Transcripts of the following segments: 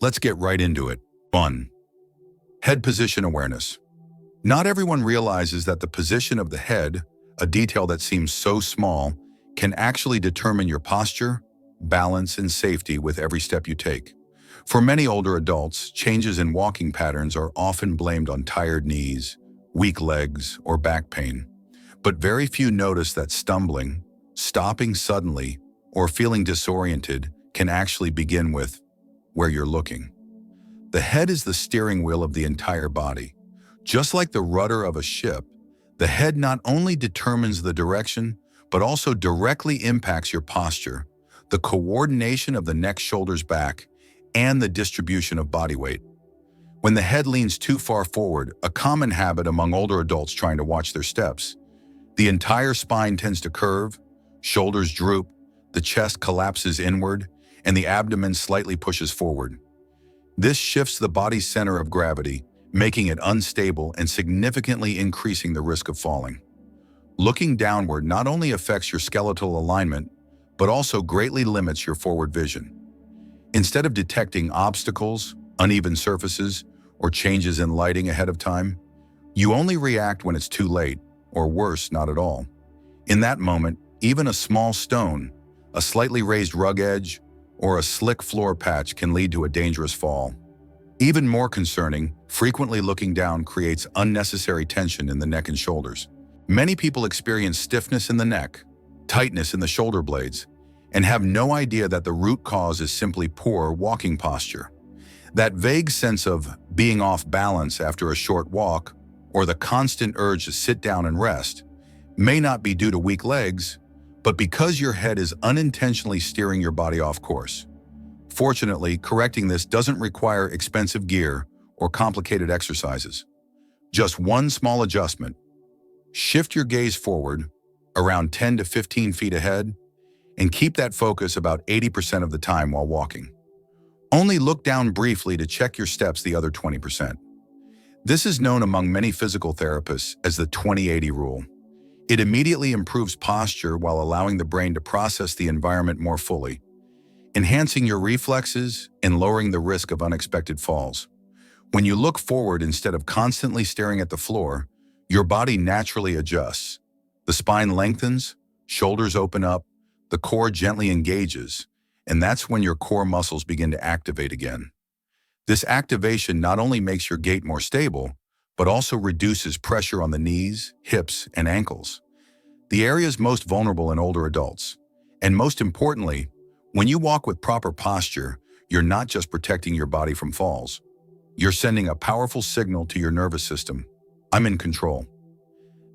Let's get right into it. 1. Head position awareness. Not everyone realizes that the position of the head, a detail that seems so small, can actually determine your posture, balance, and safety with every step you take. For many older adults, changes in walking patterns are often blamed on tired knees, weak legs, or back pain. But very few notice that stumbling, stopping suddenly, or feeling disoriented can actually begin with where you're looking. The head is the steering wheel of the entire body. Just like the rudder of a ship, the head not only determines the direction, but also directly impacts your posture, the coordination of the neck, shoulders, back, and the distribution of body weight. When the head leans too far forward, a common habit among older adults trying to watch their steps, the entire spine tends to curve, shoulders droop, the chest collapses inward, and the abdomen slightly pushes forward. This shifts the body's center of gravity, making it unstable and significantly increasing the risk of falling. Looking downward not only affects your skeletal alignment, but also greatly limits your forward vision. Instead of detecting obstacles, uneven surfaces, or changes in lighting ahead of time, you only react when it's too late, or worse, not at all. In that moment, even a small stone, a slightly raised rug edge, or a slick floor patch can lead to a dangerous fall. Even more concerning, frequently looking down creates unnecessary tension in the neck and shoulders. Many people experience stiffness in the neck, tightness in the shoulder blades, and have no idea that the root cause is simply poor walking posture. That vague sense of being off balance after a short walk, or the constant urge to sit down and rest, may not be due to weak legs, but because your head is unintentionally steering your body off course. Fortunately, correcting this doesn't require expensive gear or complicated exercises. Just one small adjustment. Shift your gaze forward, around 10 to 15 feet ahead, and keep that focus about 80% of the time while walking. Only look down briefly to check your steps the other 20%. This is known among many physical therapists as the 20-80 rule. It immediately improves posture while allowing the brain to process the environment more fully, enhancing your reflexes and lowering the risk of unexpected falls. When you look forward instead of constantly staring at the floor, your body naturally adjusts. The spine lengthens, shoulders open up, the core gently engages, and that's when your core muscles begin to activate again. This activation not only makes your gait more stable, but also reduces pressure on the knees, hips, and ankles, the areas most vulnerable in older adults. And most importantly, when you walk with proper posture, you're not just protecting your body from falls. You're sending a powerful signal to your nervous system. I'm in control.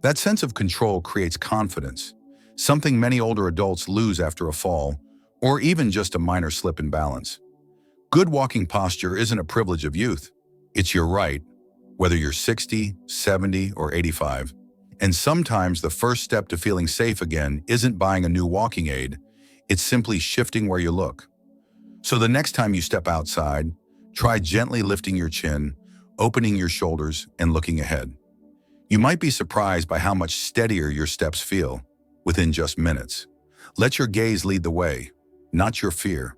That sense of control creates confidence, something many older adults lose after a fall, or even just a minor slip in balance. Good walking posture isn't a privilege of youth. It's your right, whether you're 60, 70, or 85. And sometimes the first step to feeling safe again isn't buying a new walking aid, it's simply shifting where you look. So the next time you step outside, try gently lifting your chin, opening your shoulders, and looking ahead. You might be surprised by how much steadier your steps feel within just minutes. Let your gaze lead the way, not your fear.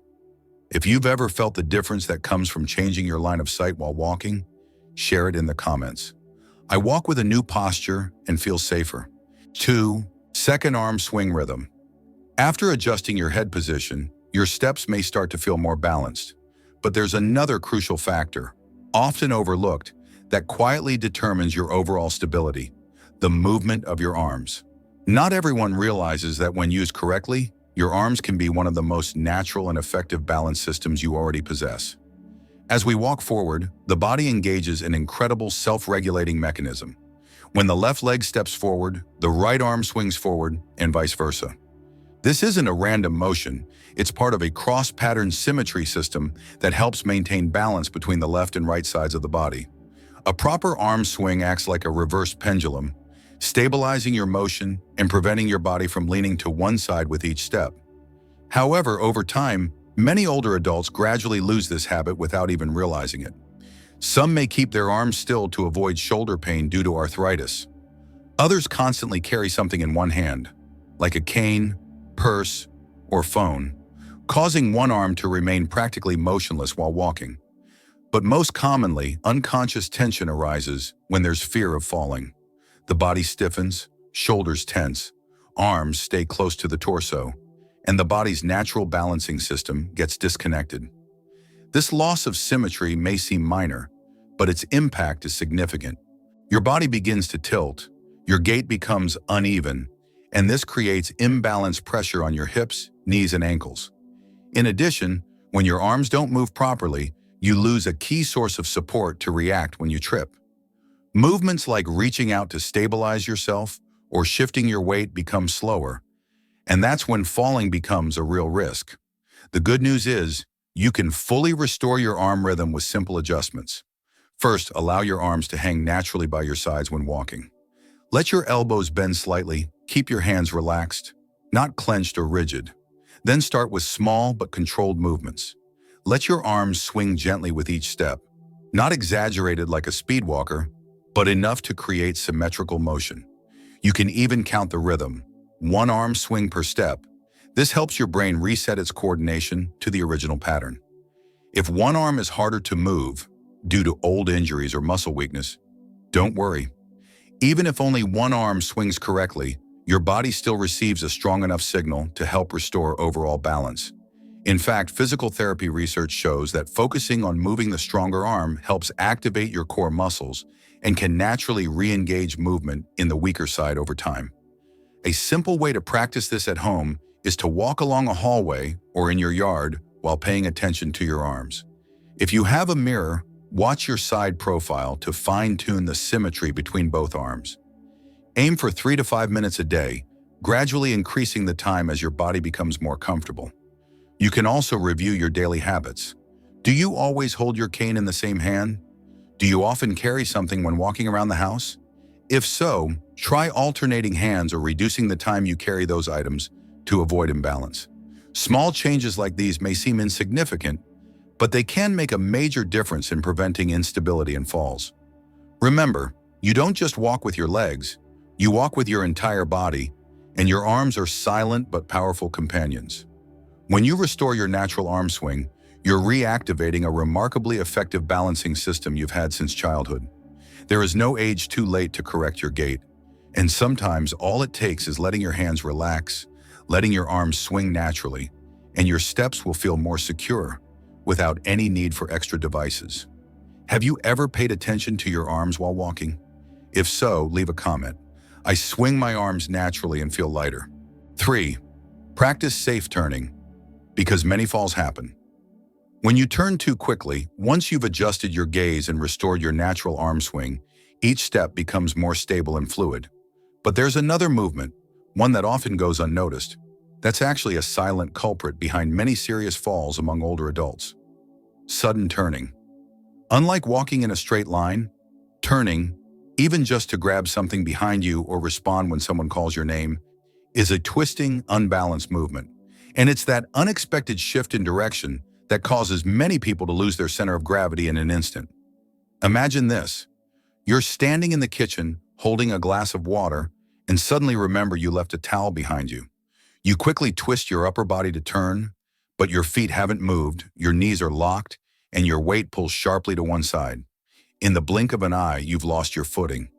If you've ever felt the difference that comes from changing your line of sight while walking, share it in the comments. I walk with a new posture and feel safer. 2. Second arm swing rhythm. After adjusting your head position, your steps may start to feel more balanced. But there's another crucial factor, often overlooked, that quietly determines your overall stability: the movement of your arms. Not everyone realizes that when used correctly, your arms can be one of the most natural and effective balance systems you already possess. As we walk forward, the body engages an incredible self-regulating mechanism. When the left leg steps forward, the right arm swings forward, and vice versa. This isn't a random motion, it's part of a cross-pattern symmetry system that helps maintain balance between the left and right sides of the body. A proper arm swing acts like a reverse pendulum, stabilizing your motion and preventing your body from leaning to one side with each step. However, over time, many older adults gradually lose this habit without even realizing it. Some may keep their arms still to avoid shoulder pain due to arthritis. Others constantly carry something in one hand, like a cane, purse, or phone, causing one arm to remain practically motionless while walking. But most commonly, unconscious tension arises when there's fear of falling. The body stiffens, shoulders tense, arms stay close to the torso, and the body's natural balancing system gets disconnected. This loss of symmetry may seem minor, but its impact is significant. Your body begins to tilt, your gait becomes uneven, and this creates imbalanced pressure on your hips, knees, and ankles. In addition, when your arms don't move properly, you lose a key source of support to react when you trip. Movements like reaching out to stabilize yourself or shifting your weight become slower, and that's when falling becomes a real risk. The good news is, you can fully restore your arm rhythm with simple adjustments. First, allow your arms to hang naturally by your sides when walking. Let your elbows bend slightly, keep your hands relaxed, not clenched or rigid. Then start with small but controlled movements. Let your arms swing gently with each step, not exaggerated like a speed walker, but enough to create symmetrical motion. You can even count the rhythm, one arm swing per step. This helps your brain reset its coordination to the original pattern. If one arm is harder to move due to old injuries or muscle weakness, don't worry. Even if only one arm swings correctly, your body still receives a strong enough signal to help restore overall balance. In fact, physical therapy research shows that focusing on moving the stronger arm helps activate your core muscles and can naturally re-engage movement in the weaker side over time. A simple way to practice this at home is to walk along a hallway or in your yard while paying attention to your arms. If you have a mirror, watch your side profile to fine-tune the symmetry between both arms. Aim for 3 to 5 minutes a day, gradually increasing the time as your body becomes more comfortable. You can also review your daily habits. Do you always hold your cane in the same hand? Do you often carry something when walking around the house? If so, try alternating hands or reducing the time you carry those items to avoid imbalance. Small changes like these may seem insignificant, but they can make a major difference in preventing instability and falls. Remember, you don't just walk with your legs, you walk with your entire body, and your arms are silent but powerful companions. When you restore your natural arm swing, you're reactivating a remarkably effective balancing system you've had since childhood. There is no age too late to correct your gait, and sometimes all it takes is letting your hands relax, letting your arms swing naturally, and your steps will feel more secure without any need for extra devices. Have you ever paid attention to your arms while walking? If so, leave a comment. I swing my arms naturally and feel lighter. 3. Practice safe turning, because many falls happen. When you turn too quickly, once you've adjusted your gaze and restored your natural arm swing, each step becomes more stable and fluid. But there's another movement, one that often goes unnoticed. That's actually a silent culprit behind many serious falls among older adults. Sudden turning. Unlike walking in a straight line, turning, even just to grab something behind you or respond when someone calls your name, is a twisting, unbalanced movement. And it's that unexpected shift in direction that causes many people to lose their center of gravity in an instant. Imagine this. You're standing in the kitchen, holding a glass of water, and suddenly remember you left a towel behind you. You quickly twist your upper body to turn, but your feet haven't moved, your knees are locked, and your weight pulls sharply to one side. In the blink of an eye, you've lost your footing.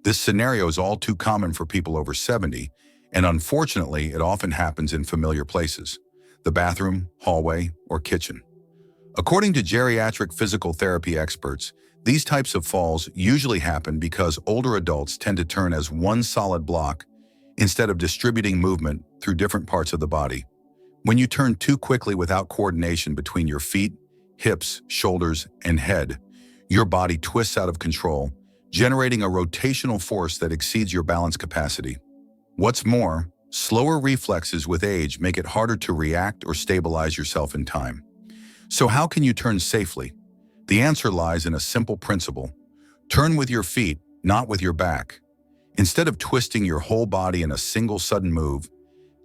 This scenario is all too common for people over 70, and unfortunately, it often happens in familiar places: the bathroom, hallway, or kitchen. According to geriatric physical therapy experts, these types of falls usually happen because older adults tend to turn as one solid block instead of distributing movement through different parts of the body. When you turn too quickly without coordination between your feet, hips, shoulders, and head, your body twists out of control, generating a rotational force that exceeds your balance capacity. What's more, slower reflexes with age make it harder to react or stabilize yourself in time. So how can you turn safely? The answer lies in a simple principle. Turn with your feet, not with your back. Instead of twisting your whole body in a single sudden move,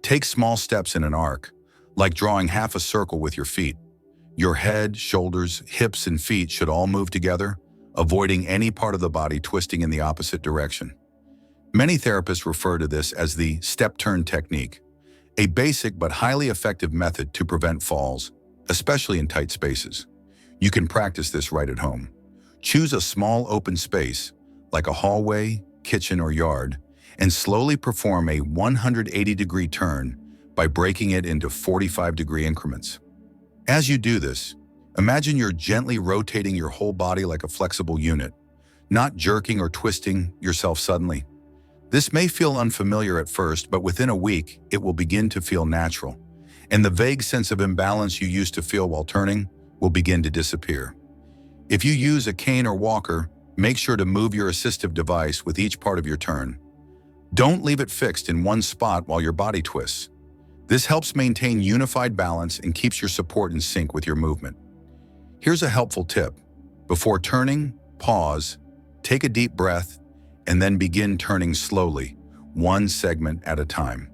take small steps in an arc, like drawing half a circle with your feet. Your head, shoulders, hips, and feet should all move together, avoiding any part of the body twisting in the opposite direction. Many therapists refer to this as the step-turn technique, a basic but highly effective method to prevent falls, especially in tight spaces. You can practice this right at home. Choose a small open space, like a hallway, kitchen, or yard, and slowly perform a 180-degree turn by breaking it into 45-degree increments. As you do this, imagine you're gently rotating your whole body like a flexible unit, not jerking or twisting yourself suddenly. This may feel unfamiliar at first, but within a week, it will begin to feel natural, and the vague sense of imbalance you used to feel while turning will begin to disappear. If you use a cane or walker, make sure to move your assistive device with each part of your turn. Don't leave it fixed in one spot while your body twists. This helps maintain unified balance and keeps your support in sync with your movement. Here's a helpful tip. Before turning, pause, take a deep breath, and then begin turning slowly, one segment at a time.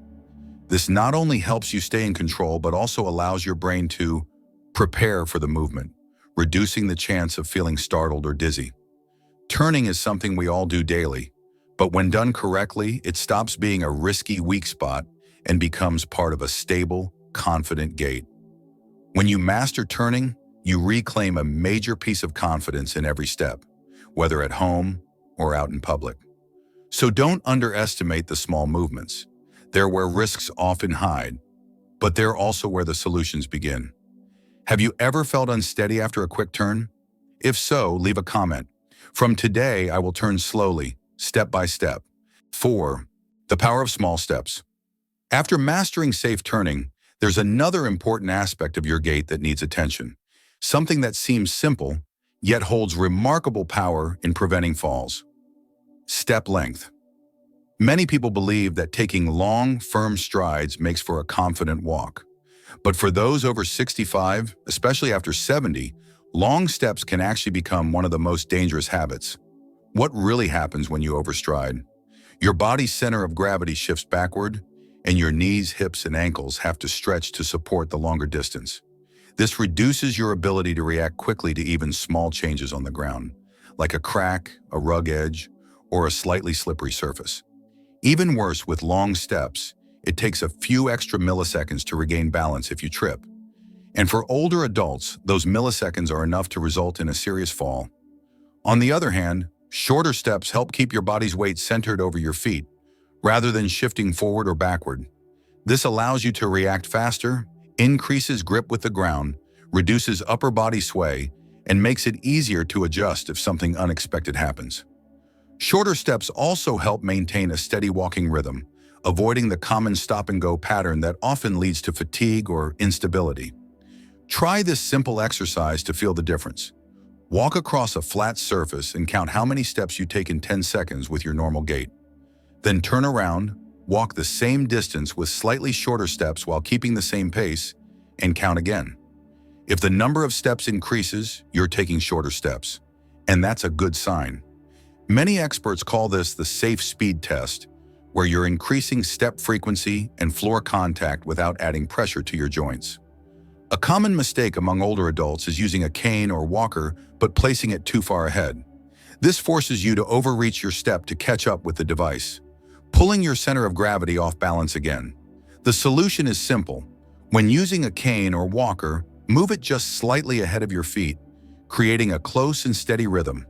This not only helps you stay in control, but also allows your brain to prepare for the movement, reducing the chance of feeling startled or dizzy. Turning is something we all do daily, but when done correctly, it stops being a risky weak spot and becomes part of a stable, confident gait. When you master turning, you reclaim a major piece of confidence in every step, whether at home or out in public. So don't underestimate the small movements. They're where risks often hide, but they're also where the solutions begin. Have you ever felt unsteady after a quick turn? If so, leave a comment. From today, I will turn slowly, step by step. 4. The power of small steps. After mastering safe turning, there's another important aspect of your gait that needs attention. Something that seems simple, yet holds remarkable power in preventing falls. Step length. Many people believe that taking long, firm strides makes for a confident walk. But for those over 65, especially after 70, long steps can actually become one of the most dangerous habits. What really happens when you overstride? Your body's center of gravity shifts backward, and your knees, hips, and ankles have to stretch to support the longer distance. This reduces your ability to react quickly to even small changes on the ground, like a crack, a rug edge, or a slightly slippery surface. Even worse, with long steps, it takes a few extra milliseconds to regain balance if you trip. And for older adults, those milliseconds are enough to result in a serious fall. On the other hand, shorter steps help keep your body's weight centered over your feet, rather than shifting forward or backward. This allows you to react faster, increases grip with the ground, reduces upper body sway, and makes it easier to adjust if something unexpected happens. Shorter steps also help maintain a steady walking rhythm, avoiding the common stop-and-go pattern that often leads to fatigue or instability. Try this simple exercise to feel the difference. Walk across a flat surface and count how many steps you take in 10 seconds with your normal gait. Then turn around, walk the same distance with slightly shorter steps while keeping the same pace, and count again. If the number of steps increases, you're taking shorter steps, and that's a good sign. Many experts call this the safe speed test, where you're increasing step frequency and floor contact without adding pressure to your joints. A common mistake among older adults is using a cane or walker but placing it too far ahead. This forces you to overreach your step to catch up with the device, pulling your center of gravity off balance again. The solution is simple. When using a cane or walker, move it just slightly ahead of your feet, creating a close and steady rhythm.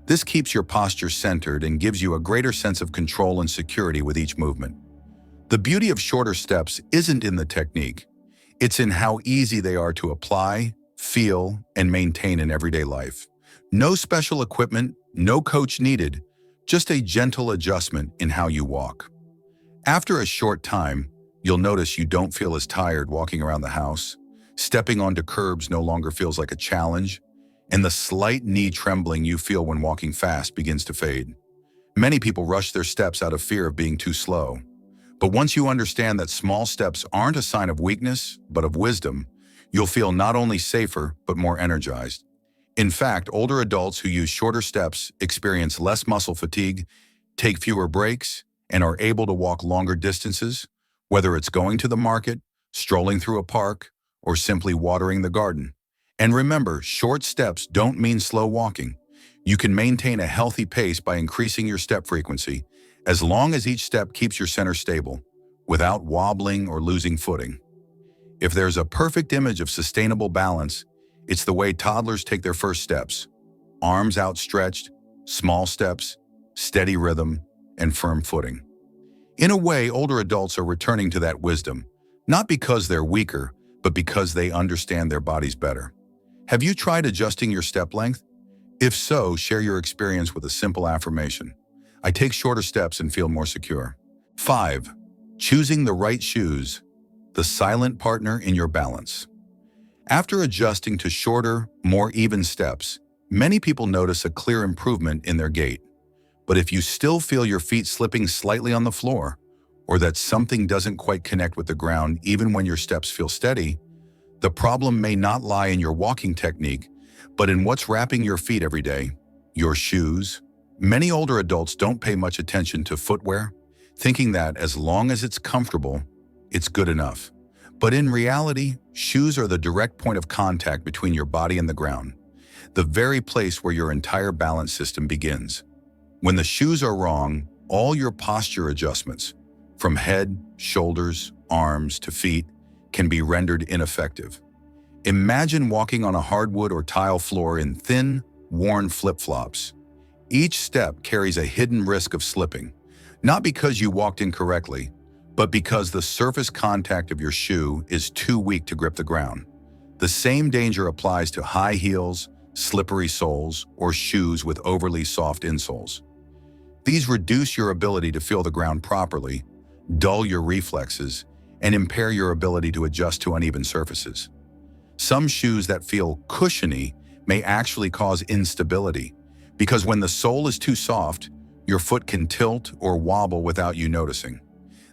This keeps your posture centered and gives you a greater sense of control and security with each movement. The beauty of shorter steps isn't in the technique. It's in how easy they are to apply, feel, and maintain in everyday life. No special equipment, no coach needed, just a gentle adjustment in how you walk. After a short time, you'll notice you don't feel as tired walking around the house. Stepping onto curbs no longer feels like a challenge, and the slight knee trembling you feel when walking fast begins to fade. Many people rush their steps out of fear of being too slow. But once you understand that small steps aren't a sign of weakness, but of wisdom, you'll feel not only safer, but more energized. In fact, older adults who use shorter steps experience less muscle fatigue, take fewer breaks, and are able to walk longer distances, whether it's going to the market, strolling through a park, or simply watering the garden. And remember, short steps don't mean slow walking. You can maintain a healthy pace by increasing your step frequency, as long as each step keeps your center stable, without wobbling or losing footing. If there's a perfect image of sustainable balance, It's the way toddlers take their first steps. Arms outstretched, small steps, steady rhythm, and firm footing. In a way, older adults are returning to that wisdom, not because they're weaker, but because they understand their bodies better. Have you tried adjusting your step length? If so, share your experience with a simple affirmation. I take shorter steps and feel more secure. 5. Choosing the right shoes, the silent partner in your balance. After adjusting to shorter, more even steps, many people notice a clear improvement in their gait. But if you still feel your feet slipping slightly on the floor, or that something doesn't quite connect with the ground even when your steps feel steady, the problem may not lie in your walking technique, but in what's wrapping your feet every day, your shoes. Many older adults don't pay much attention to footwear, thinking that as long as it's comfortable, it's good enough. But in reality, shoes are the direct point of contact between your body and the ground, the very place where your entire balance system begins. When the shoes are wrong, all your posture adjustments, from head, shoulders, arms to feet, can be rendered ineffective. Imagine walking on a hardwood or tile floor in thin, worn flip-flops. Each step carries a hidden risk of slipping, not because you walked incorrectly, but because the surface contact of your shoe is too weak to grip the ground. The same danger applies to high heels, slippery soles, or shoes with overly soft insoles. These reduce your ability to feel the ground properly, dull your reflexes, and impair your ability to adjust to uneven surfaces. Some shoes that feel cushiony may actually cause instability, because when the sole is too soft, your foot can tilt or wobble without you noticing.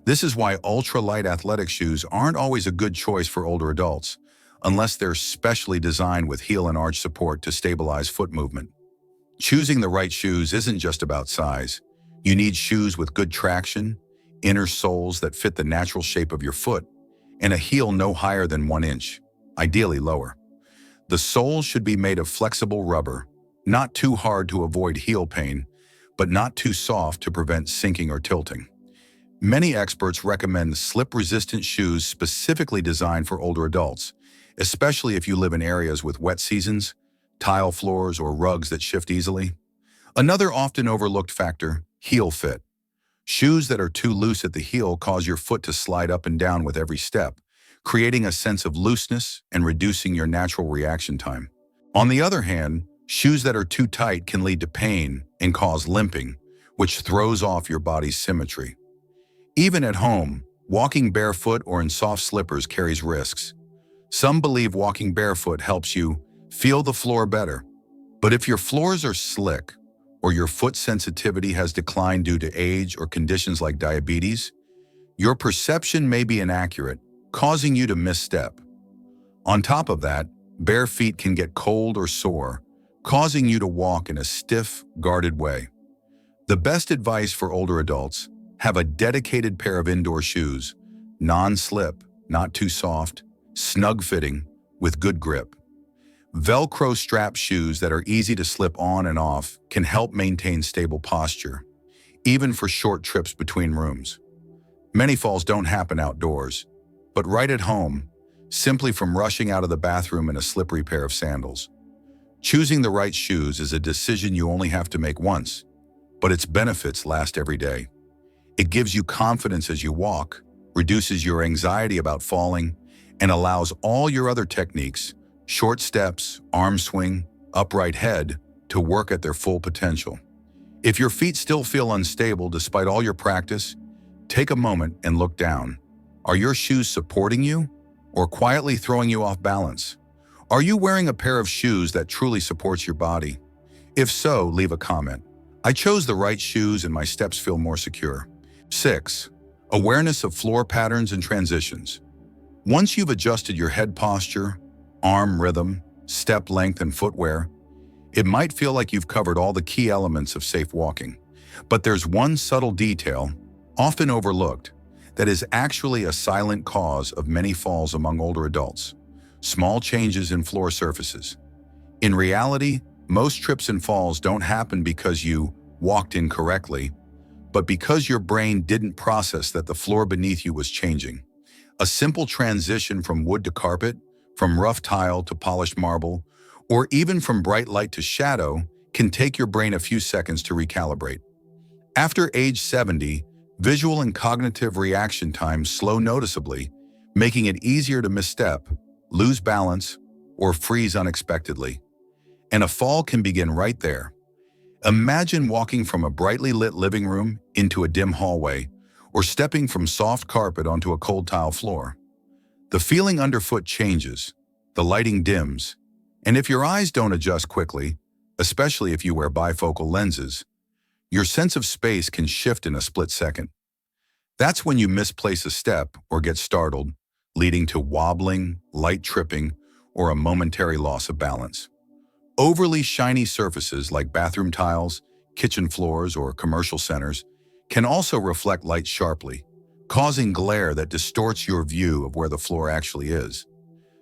This is why ultra-light athletic shoes aren't always a good choice for older adults, unless they're specially designed with heel and arch support to stabilize foot movement. Choosing the right shoes isn't just about size. You need shoes with good traction, inner soles that fit the natural shape of your foot, and a heel no higher than 1 inch, ideally lower. The sole should be made of flexible rubber, not too hard to avoid heel pain, but not too soft to prevent sinking or tilting. Many experts recommend slip-resistant shoes specifically designed for older adults, especially if you live in areas with wet seasons, tile floors, or rugs that shift easily. Another often overlooked factor, heel fit. Shoes that are too loose at the heel cause your foot to slide up and down with every step, creating a sense of looseness and reducing your natural reaction time. On the other hand, shoes that are too tight can lead to pain and cause limping, which throws off your body's symmetry. Even at home, walking barefoot or in soft slippers carries risks. Some believe walking barefoot helps you feel the floor better. But if your floors are slick, or your foot sensitivity has declined due to age or conditions like diabetes, your perception may be inaccurate, causing you to misstep. On top of that, bare feet can get cold or sore, causing you to walk in a stiff, guarded way. The best advice for older adults: have a dedicated pair of indoor shoes, non-slip, not too soft, snug-fitting, with good grip. Velcro strap shoes that are easy to slip on and off can help maintain stable posture, even for short trips between rooms. Many falls don't happen outdoors, but right at home, simply from rushing out of the bathroom in a slippery pair of sandals. Choosing the right shoes is a decision you only have to make once, but its benefits last every day. It gives you confidence as you walk, reduces your anxiety about falling, and allows all your other techniques, short steps, arm swing, upright head, to work at their full potential. If your feet still feel unstable despite all your practice, take a moment and look down. Are your shoes supporting you or quietly throwing you off balance? Are you wearing a pair of shoes that truly supports your body? If so, leave a comment. I chose the right shoes and my steps feel more secure. 6. Awareness of floor patterns and transitions. Once you've adjusted your head posture, arm rhythm, step length, and footwear, it might feel like you've covered all the key elements of safe walking. But there's one subtle detail, often overlooked, that is actually a silent cause of many falls among older adults: small changes in floor surfaces. In reality, most trips and falls don't happen because you walked incorrectly, but because your brain didn't process that the floor beneath you was changing. A simple transition from wood to carpet, from rough tile to polished marble, or even from bright light to shadow, can take your brain a few seconds to recalibrate. After age 70, visual and cognitive reaction times slow noticeably, making it easier to misstep, lose balance, or freeze unexpectedly. And a fall can begin right there. Imagine walking from a brightly lit living room into a dim hallway, or stepping from soft carpet onto a cold tile floor. The feeling underfoot changes, the lighting dims, and if your eyes don't adjust quickly, especially if you wear bifocal lenses, your sense of space can shift in a split second. That's when you misplace a step or get startled, leading to wobbling, light tripping, or a momentary loss of balance. Overly shiny surfaces like bathroom tiles, kitchen floors, or commercial centers can also reflect light sharply, causing glare that distorts your view of where the floor actually is.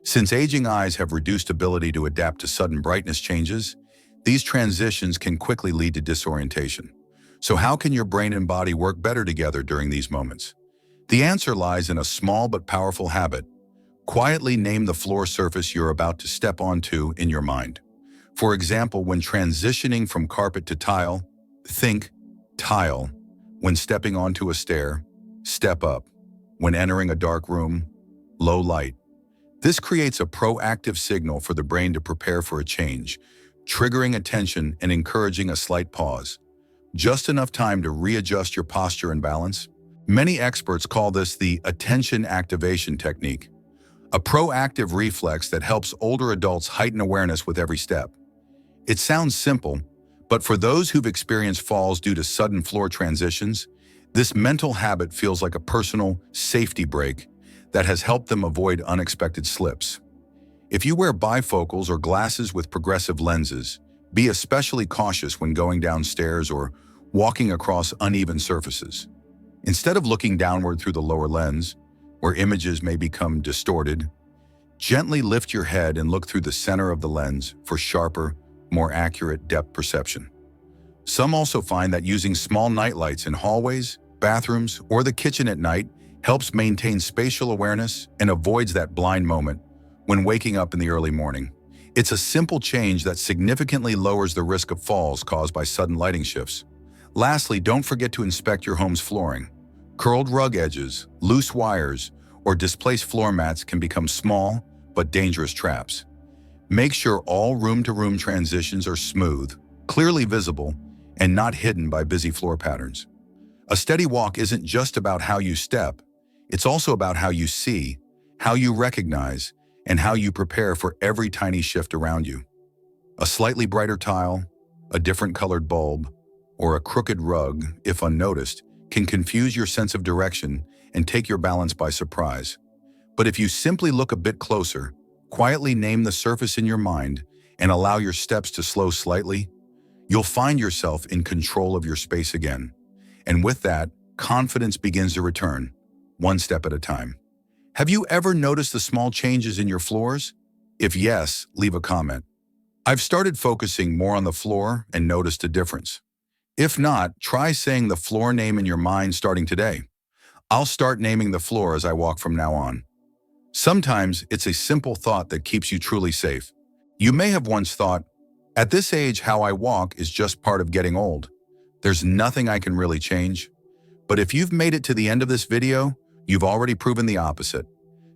Since aging eyes have reduced ability to adapt to sudden brightness changes, these transitions can quickly lead to disorientation. So how can your brain and body work better together during these moments? The answer lies in a small but powerful habit. Quietly name the floor surface you're about to step onto in your mind. For example, when transitioning from carpet to tile, think tile. When stepping onto a stair, step up. When entering a dark room, low light. This creates a proactive signal for the brain to prepare for a change, triggering attention and encouraging a slight pause. Just enough time to readjust your posture and balance. Many experts call this the attention activation technique, a proactive reflex that helps older adults heighten awareness with every step. It sounds simple, but for those who've experienced falls due to sudden floor transitions, this mental habit feels like a personal safety brake that has helped them avoid unexpected slips. If you wear bifocals or glasses with progressive lenses, be especially cautious when going downstairs or walking across uneven surfaces. Instead of looking downward through the lower lens, where images may become distorted, gently lift your head and look through the center of the lens for sharper, more accurate depth perception. Some also find that using small nightlights in hallways, bathrooms, or the kitchen at night helps maintain spatial awareness and avoids that blind moment when waking up in the early morning. It's a simple change that significantly lowers the risk of falls caused by sudden lighting shifts. Lastly, don't forget to inspect your home's flooring. Curled rug edges, loose wires, or displaced floor mats can become small but dangerous traps. Make sure all room-to-room transitions are smooth, clearly visible, and not hidden by busy floor patterns. A steady walk isn't just about how you step, it's also about how you see, how you recognize, and how you prepare for every tiny shift around you. A slightly brighter tile, a different colored bulb, or a crooked rug, if unnoticed, can confuse your sense of direction and take your balance by surprise. But if you simply look a bit closer, quietly name the surface in your mind, and allow your steps to slow slightly, you'll find yourself in control of your space again. And with that, confidence begins to return, one step at a time. Have you ever noticed the small changes in your floors? If yes, leave a comment. I've started focusing more on the floor and noticed a difference. If not, try saying the floor name in your mind starting today. I'll start naming the floor as I walk from now on. Sometimes it's a simple thought that keeps you truly safe. You may have once thought, at this age, how I walk is just part of getting old. There's nothing I can really change. But if you've made it to the end of this video, you've already proven the opposite.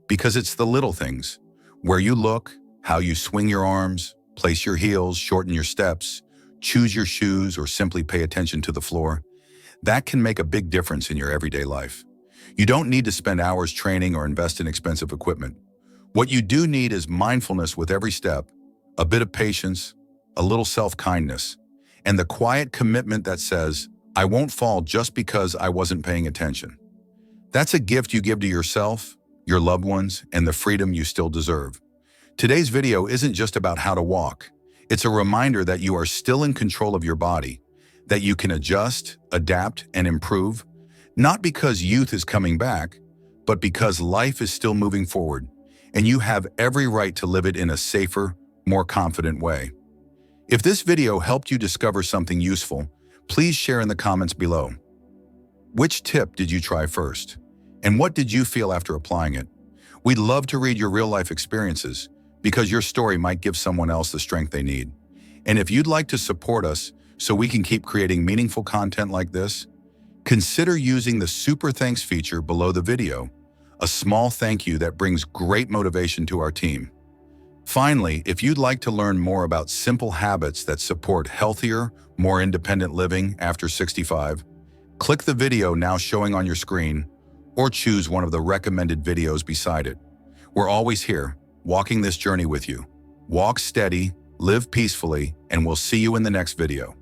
Because it's the little things, where you look, how you swing your arms, place your heels, shorten your steps, choose your shoes, or simply pay attention to the floor, that can make a big difference in your everyday life. You don't need to spend hours training or invest in expensive equipment. What you do need is mindfulness with every step, a bit of patience, a little self-kindness, and the quiet commitment that says, I won't fall just because I wasn't paying attention. That's a gift you give to yourself, your loved ones, and the freedom you still deserve. Today's video isn't just about how to walk. It's a reminder that you are still in control of your body, that you can adjust, adapt, and improve, not because youth is coming back, but because life is still moving forward, and you have every right to live it in a safer, more confident way. If this video helped you discover something useful, please share in the comments below. Which tip did you try first? And what did you feel after applying it? We'd love to read your real-life experiences because your story might give someone else the strength they need. And if you'd like to support us so we can keep creating meaningful content like this, consider using the Super Thanks feature below the video, a small thank you that brings great motivation to our team. Finally, if you'd like to learn more about simple habits that support healthier, more independent living after 65, click the video now showing on your screen or choose one of the recommended videos beside it. We're always here, walking this journey with you. Walk steady, live peacefully, and we'll see you in the next video.